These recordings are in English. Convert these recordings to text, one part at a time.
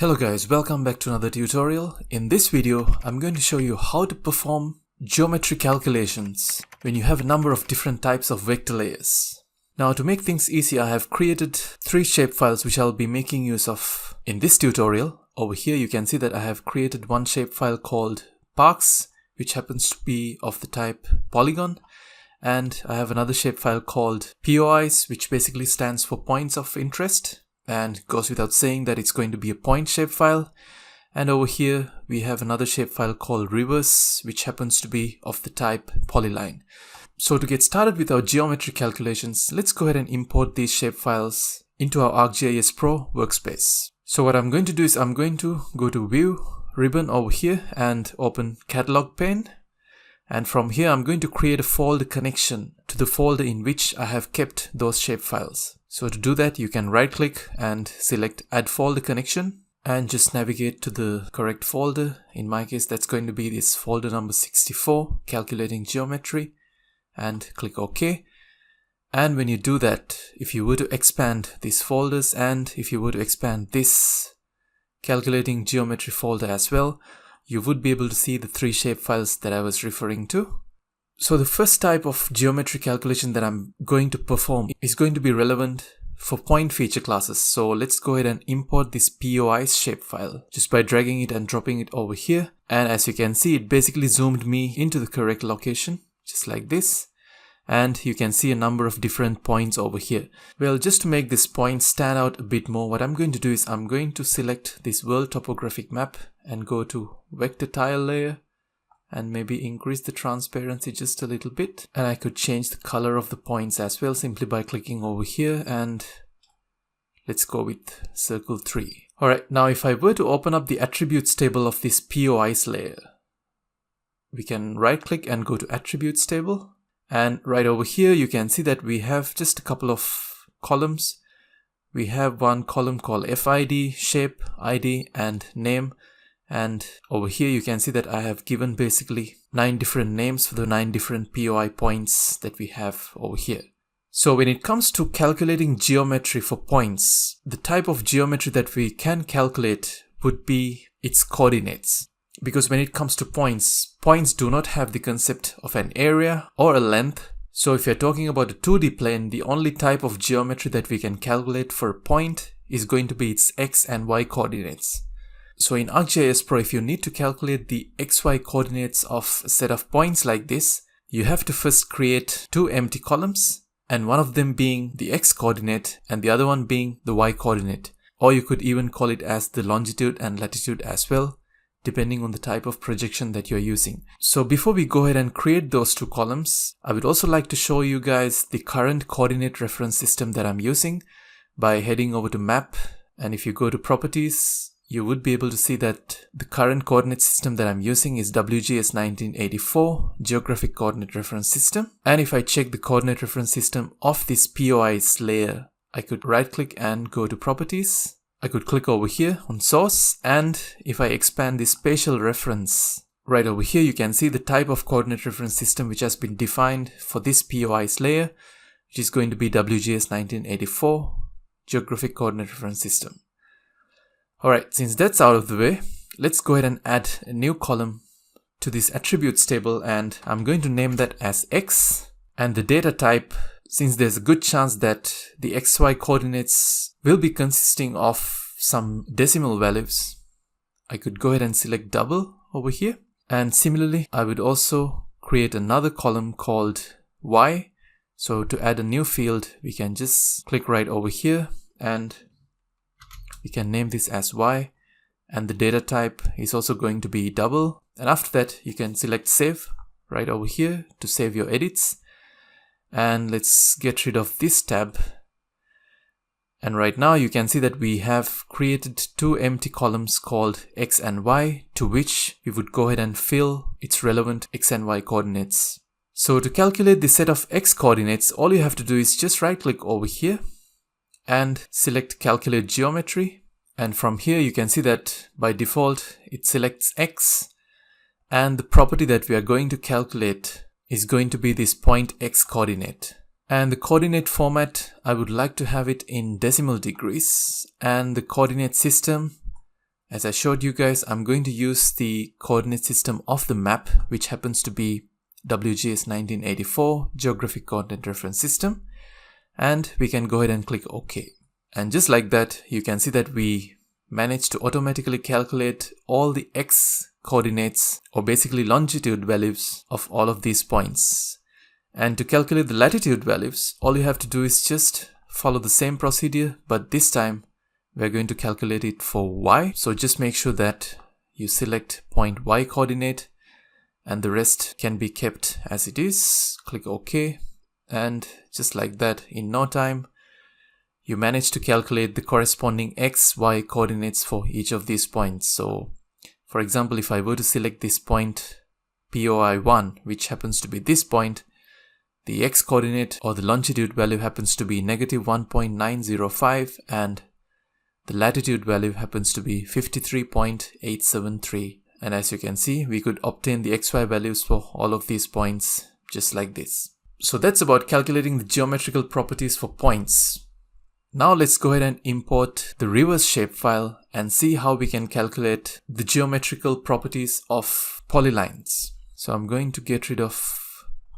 Hello guys, welcome back to another tutorial. In this video, I'm going to show you how to perform geometry calculations when you have a number of different types of vector layers. Now to make things easy, I have created 3 shapefiles which I'll be making use of in this tutorial. Over here you can see that I have created one shapefile called parks, which happens to be of the type polygon. And I have another shapefile called POIs, which basically stands for points of interest. And goes without saying that it's going to be a point shapefile. And over here we have another shapefile called rivers, which happens to be of the type Polyline. So to get started with our geometry calculations, let's go ahead and import these shapefiles into our ArcGIS Pro workspace. So what I'm going to do is I'm going to go to View, Ribbon over here and open Catalog pane. And from here I'm going to create a folder connection to the folder in which I have kept those shapefiles. So to do that, you can right click and select Add Folder Connection and just navigate to the correct folder. In my case, that's going to be this folder number 64, Calculating Geometry, and click OK. And when you do that, if you were to expand these folders and if you were to expand this Calculating Geometry folder as well, you would be able to see the 3 shapefiles that I was referring to. So the first type of geometry calculation that I'm going to perform is going to be relevant for point feature classes. So let's go ahead and import this POIs shapefile just by dragging it and dropping it over here. And as you can see, it basically zoomed me into the correct location, just like this. And you can see a number of different points over here. Well, just to make this point stand out a bit more, what I'm going to do is I'm going to select this world topographic map and go to vector tile layer. And maybe increase the transparency just a little bit. And I could change the color of the points as well simply by clicking over here, and let's go with circle 3. Alright, now if I were to open up the attributes table of this POIs layer, we can right click and go to attributes table. And right over here you can see that we have just a couple of columns. We have one column called FID, shape, ID and name. And over here you can see that I have given basically 9 different names for the 9 different POI points that we have over here. So when it comes to calculating geometry for points, the type of geometry that we can calculate would be its coordinates. Because when it comes to points, points do not have the concept of an area or a length. So if you're talking about a 2D plane, the only type of geometry that we can calculate for a point is going to be its X and Y coordinates. So in ArcGIS Pro, if you need to calculate the XY coordinates of a set of points like this, you have to first create 2 empty columns, and one of them being the X coordinate and the other one being the Y coordinate. Or you could even call it as the longitude and latitude as well, depending on the type of projection that you're using. So before we go ahead and create those 2 columns, I would also like to show you guys the current coordinate reference system that I'm using by heading over to Map, and if you go to Properties, you would be able to see that the current coordinate system that I'm using is WGS 1984 Geographic Coordinate Reference System. And if I check the coordinate reference system of this POIs layer, I could right click and go to Properties. I could click over here on Source, and if I expand this spatial reference, right over here you can see the type of coordinate reference system which has been defined for this POIs layer, which is going to be WGS 1984 Geographic Coordinate Reference System. Alright, since that's out of the way, let's go ahead and add a new column to this attributes table, and I'm going to name that as X. And the data type, since there's a good chance that the XY coordinates will be consisting of some decimal values, I could go ahead and select double over here. And similarly, I would also create another column called Y. So to add a new field, we can just click right over here and we can name this as Y, and the data type is also going to be double. And after that, you can select Save right over here to save your edits. And let's get rid of this tab. And right now you can see that we have created 2 empty columns called X and Y, to which we would go ahead and fill its relevant X and Y coordinates. So to calculate the set of X coordinates, all you have to do is just right click over here and select Calculate Geometry, and from here you can see that by default it selects X, and the property that we are going to calculate is going to be this point X coordinate. And the coordinate format, I would like to have it in decimal degrees, and the coordinate system, As I showed you guys, I'm going to use the coordinate system of the map, which happens to be WGS 1984 Geographic Coordinate Reference System. And we can go ahead and click OK. And just like that, you can see that we managed to automatically calculate all the X coordinates, or basically longitude values of all of these points. And to calculate the latitude values, all you have to do is just follow the same procedure, but this time we're going to calculate it for Y. So just make sure that you select point Y coordinate and the rest can be kept as it is. Click OK. And just like that, in no time, you manage to calculate the corresponding X, Y coordinates for each of these points. So for example, if I were to select this point POI1, which happens to be this point, the X coordinate or the longitude value happens to be -1.905 and the latitude value happens to be 53.873. And as you can see, we could obtain the XY values for all of these points just like this. So that's about calculating the geometrical properties for points. Now let's go ahead and import the reverse shapefile and see how we can calculate the geometrical properties of polylines. So I'm going to get rid of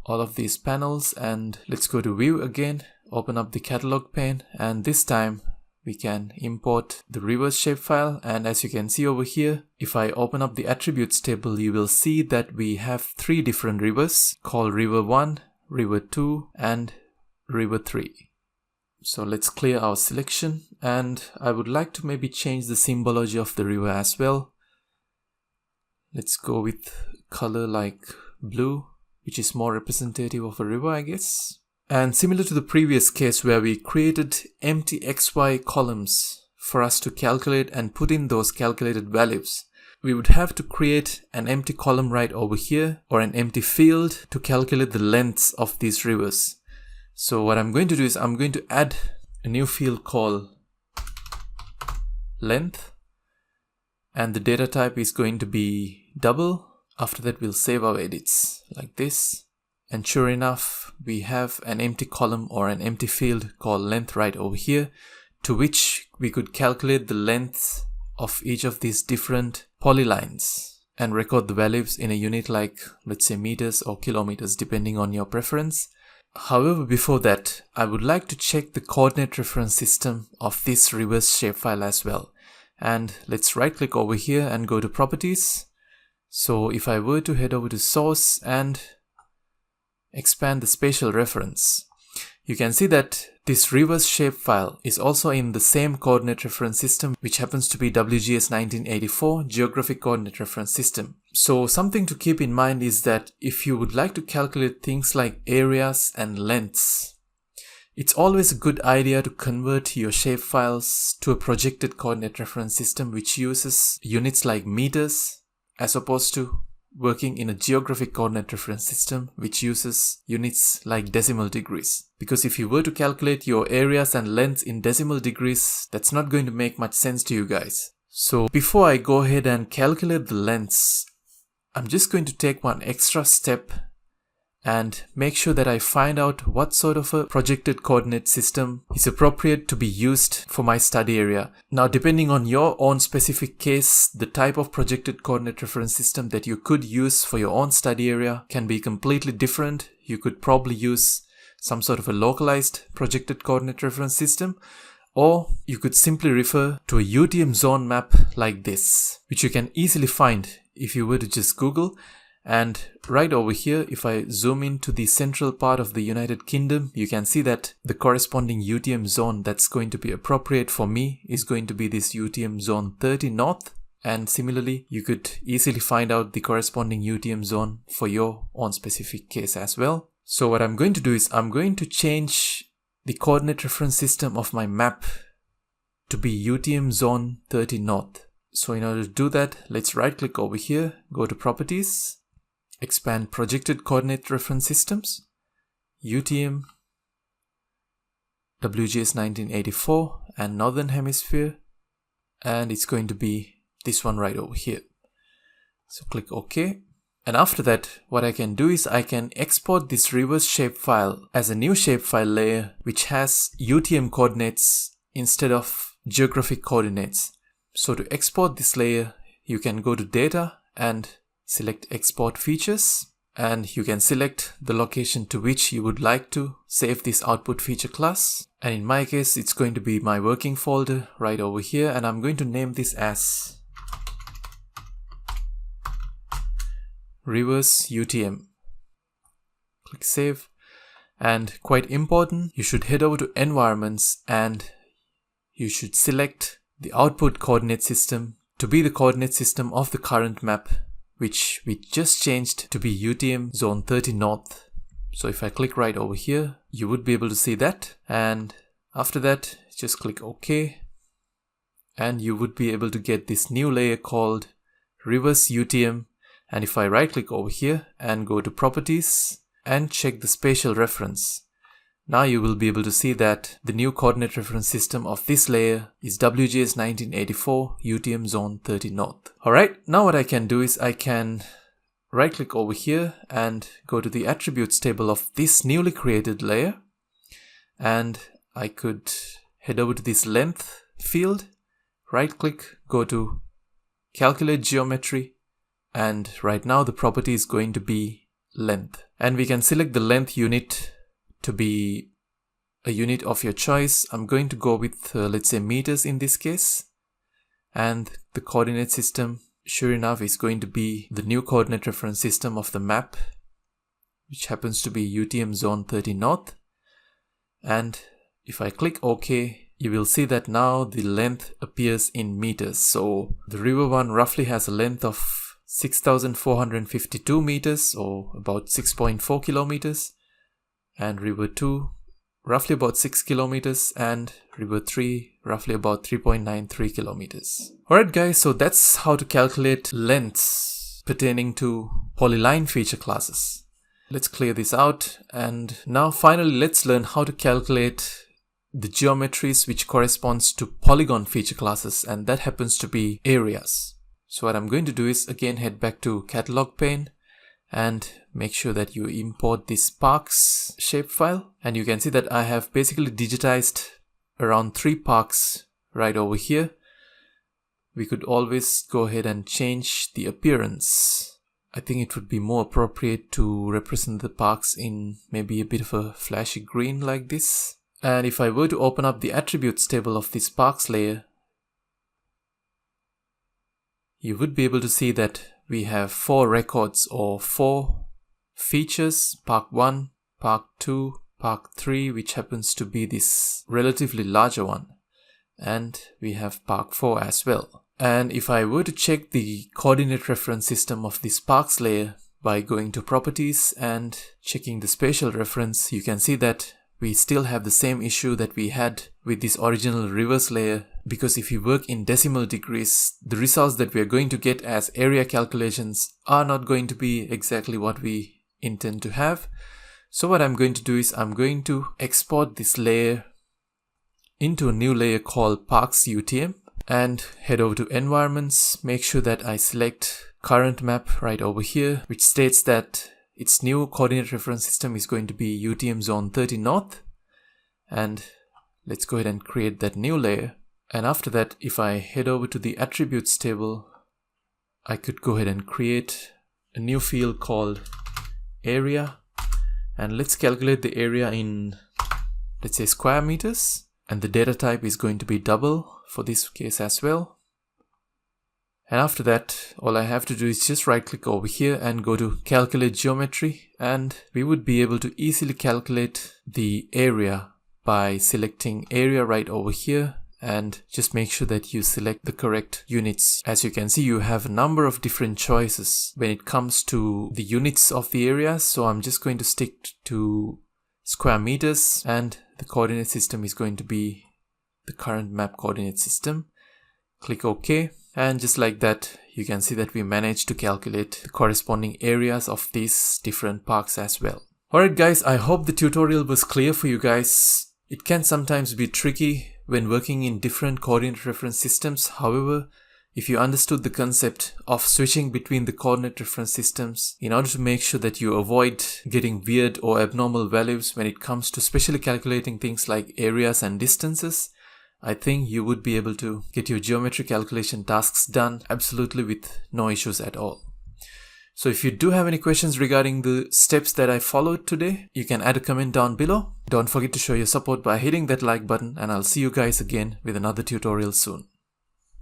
all of these panels and let's go to View again, open up the catalog pane, and this time we can import the reverse shapefile. And as you can see over here, if I open up the attributes table, you will see that we have 3 different rivers called River 1, River 2 and River 3. So let's clear our selection, and I would like to maybe change the symbology of the river as well. Let's go with color like blue, which is more representative of a river, I guess. And similar to the previous case where we created empty XY columns for us to calculate and put in those calculated values, we would have to create an empty column right over here, or an empty field, to calculate the lengths of these rivers. So what I'm going to do is I'm going to add a new field called length, and the data type is going to be double. After that, we'll save our edits like this. And sure enough, we have an empty column or an empty field called length right over here, to which we could calculate the length of each of these different polylines and record the values in a unit like, let's say, meters or kilometers, depending on your preference. However, before that, I would like to check the coordinate reference system of this reverse shapefile as well. And let's right click over here and go to properties. So if I were to head over to source and expand the spatial reference, you can see that this reverse shapefile is also in the same coordinate reference system, which happens to be WGS 1984 Geographic Coordinate Reference System. So something to keep in mind is that if you would like to calculate things like areas and lengths, it's always a good idea to convert your shapefiles to a projected coordinate reference system which uses units like meters, as opposed to working in a geographic coordinate reference system which uses units like decimal degrees. Because if you were to calculate your areas and lengths in decimal degrees, that's not going to make much sense to you guys. So before I go ahead and calculate the lengths, I'm just going to take one extra step and make sure that I find out what sort of a projected coordinate system is appropriate to be used for my study area. Now, depending on your own specific case, the type of projected coordinate reference system that you could use for your own study area can be completely different. You could probably use some sort of a localized projected coordinate reference system, or you could simply refer to a UTM zone map like this, which you can easily find if you were to just Google. And right over here, if I zoom into the central part of the United Kingdom, you can see that the corresponding UTM zone that's going to be appropriate for me is going to be this UTM zone 30 north. And similarly, you could easily find out the corresponding UTM zone for your own specific case as well. So what I'm going to do is I'm going to change the coordinate reference system of my map to be UTM zone 30 north. So in order to do that, let's right click over here, go to properties, expand projected coordinate reference systems, UTM, WGS 1984 and Northern Hemisphere, and it's going to be this one right over here. So click OK. And after that, what I can do is I can export this reverse shapefile as a new shapefile layer which has UTM coordinates instead of geographic coordinates. So to export this layer, you can go to Data and select Export Features, and you can select the location to which you would like to save this output feature class. And in my case, it's going to be my working folder right over here, and I'm going to name this as Reverse UTM. Click Save. And quite important, you should head over to Environments and you should select the output coordinate system to be the coordinate system of the current map, which we just changed to be UTM zone 30 north. So if I click right over here, you would be able to see that. And after that, just click OK. And you would be able to get this new layer called Reverse UTM. And if I right click over here and go to Properties and check the spatial reference, now you will be able to see that the new coordinate reference system of this layer is WGS 1984 UTM zone 30 north. Alright, now what I can do is I can right click over here and go to the attributes table of this newly created layer, and I could head over to this length field, right click, go to calculate geometry, and right now the property is going to be length, and we can select the length unit to be a unit of your choice. I'm going to go with let's say meters in this case, and the coordinate system sure enough is going to be the new coordinate reference system of the map, which happens to be UTM zone 30 north. And if I click OK, you will see that now the length appears in meters. So the river one roughly has a length of 6,452 meters, or about 6.4 kilometers, and river 2 roughly about 6 kilometers, and river 3 roughly about 3.93 kilometers. Alright guys, so that's how to calculate lengths pertaining to polyline feature classes. Let's clear this out, and now finally let's learn how to calculate the geometries which corresponds to polygon feature classes, and that happens to be areas. So what I'm going to do is again head back to catalog pane and make sure that you import this parks shapefile, and you can see that I have basically digitized around 3 parks right over here. We could always go ahead and change the appearance. I think it would be more appropriate to represent the parks in maybe a bit of a flashy green like this. And if I were to open up the attributes table of this parks layer, you would be able to see that we have 4 records or 4 features: Park 1, Park 2, Park 3, which happens to be this relatively larger one, and we have Park 4 as well. And if I were to check the coordinate reference system of this parks layer by going to Properties and checking the spatial reference, you can see that we still have the same issue that we had with this original reverse layer, because if you work in decimal degrees, the results that we are going to get as area calculations are not going to be exactly what we intend to have. So what I'm going to do is I'm going to export this layer into a new layer called Parks UTM, and head over to Environments, make sure that I select current map right over here, which states that its new coordinate reference system is going to be UTM zone 30 north, and let's go ahead and create that new layer. And after that, if I head over to the attributes table, I could go ahead and create a new field called area, and let's calculate the area in, let's say, square meters, and the data type is going to be double for this case as well. And after that, all I have to do is just right click over here and go to calculate geometry, and we would be able to easily calculate the area by selecting area right over here, and just make sure that you select the correct units. As you can see, you have a number of different choices when it comes to the units of the area, so I'm just going to stick to square meters, and the coordinate system is going to be the current map coordinate system. Click OK. And just like that, you can see that we managed to calculate the corresponding areas of these different parks as well. Alright guys, I hope the tutorial was clear for you guys. It can sometimes be tricky when working in different coordinate reference systems. However, if you understood the concept of switching between the coordinate reference systems in order to make sure that you avoid getting weird or abnormal values when it comes to especially calculating things like areas and distances, I think you would be able to get your geometry calculation tasks done absolutely with no issues at all. So if you do have any questions regarding the steps that I followed today, you can add a comment down below. Don't forget to show your support by hitting that like button, and I'll see you guys again with another tutorial soon.